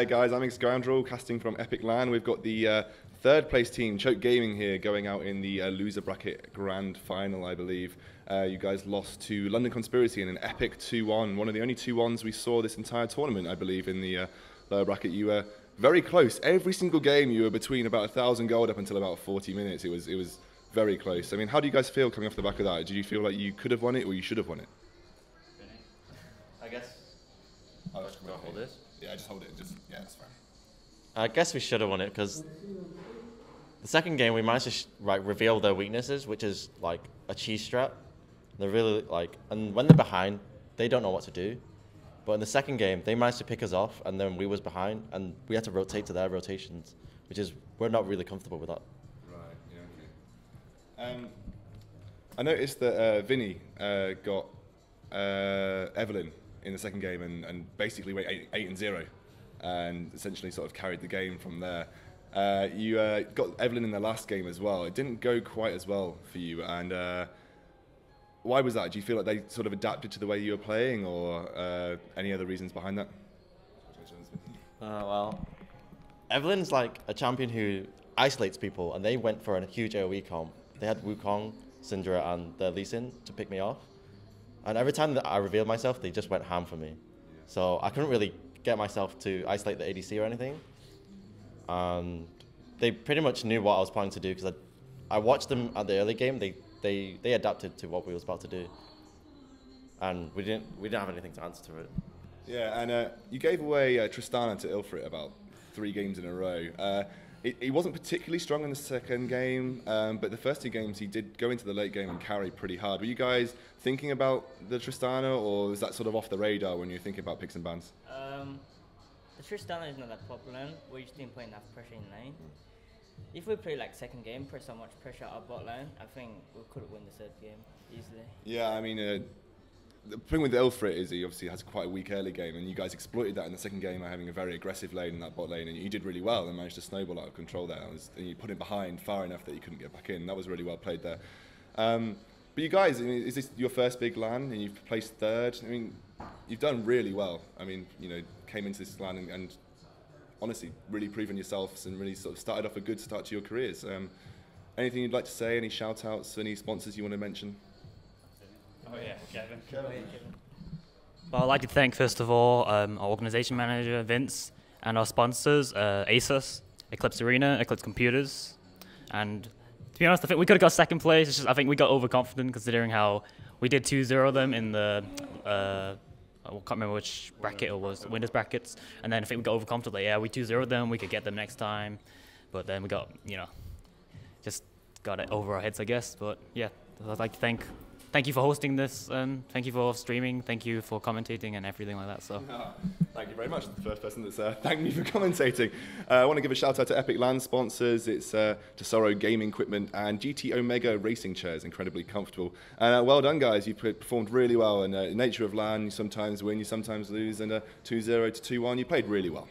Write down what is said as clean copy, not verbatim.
there, guys. I'm Scoundrel, casting from epic.LAN. We've got the third place team, Choke Gaming here, going out in the loser bracket grand final, I believe. You guys lost to London Conspiracy in an epic 2-1, one of the only 2-1s we saw this entire tournament, I believe, in the lower bracket. You were very close. Every single game you were between about 1,000 gold up until about 40 minutes. It was very close. I mean, how do you guys feel coming off the back of that? Did you feel like you could have won it or you should have won it? I guess. Oh, just hold this? Yeah, just hold it. Yeah, that's fine. I guess we should have won it because the second game we managed to reveal their weaknesses, which is like a cheese strat. They're really and when they're behind, they don't know what to do. But in the second game, they managed to pick us off, and then we was behind, and we had to rotate to their rotations, which is we're not really comfortable with that. Right. Yeah. Okay. I noticed that Vinny got Evelyn in the second game and basically went 8-0, and essentially sort of carried the game from there. You got Evelyn in the last game as well. It didn't go quite as well for you, and why was that? Do you feel like they sort of adapted to the way you were playing, or any other reasons behind that? Well, Evelyn's like a champion who isolates people, and they went for a huge AoE comp. They had Wukong, Syndra, and the Lee Sin to pick me off. And every time that I revealed myself, they just went ham for me. So I couldn't really get myself to isolate the ADC or anything. And they pretty much knew what I was planning to do because I watched them at the early game. They adapted to what we was about to do, and we didn't have anything to answer to it. Yeah, and you gave away Tristana to Ilfrit about 3 games in a row. He wasn't particularly strong in the second game, but the first 2 games he did go into the late game and carry pretty hard. Were you guys thinking about the Tristana, or was that sort of off the radar when you were thinking about picks and bans? The Tristana is not that popular. We just didn't put enough pressure in lane. If we play like second game, put so much pressure at bot lane, I think we could win the third game easily. Yeah, I mean, the thing with Ilfrit is he obviously has quite a weak early game, and you guys exploited that in the second game by having a very aggressive lane in that bot lane, and you did really well and managed to snowball out of control there. And you put him behind far enough that he couldn't get back in. That was really well played there. But you guys, I mean, is this your first big LAN and you've placed third? I mean, you've done really well. I mean, you know, came into this LAN and honestly really proven yourselves and really sort of started off a good start to your careers. Anything you'd like to say? Any shout outs? Any sponsors you want to mention? Oh yeah, Kevin. Well, I'd like to thank first of all our organisation manager Vince and our sponsors ASUS, Eclipse Arena, Eclipse Computers, and to be honest, I think we could have got second place. It's just I think we got overconfident considering how we did 2-0 them in the I can't remember which bracket it was, the winners brackets, and then I think we got overconfident. Like, yeah, we 2-0 them, we could get them next time, but then we got just got it over our heads, I guess. But yeah, I'd like to thank you for hosting this, thank you for streaming, thank you for commentating and everything like that. So. Thank you very much. The first person that's thanked me for commentating. I want to give a shout out to epic.LAN sponsors. It's Tesoro Gaming Equipment and GT Omega Racing Chairs, incredibly comfortable. And well done, guys. You performed really well. And the nature of LAN, you sometimes win, you sometimes lose. And 2-0 to 2-1, you played really well.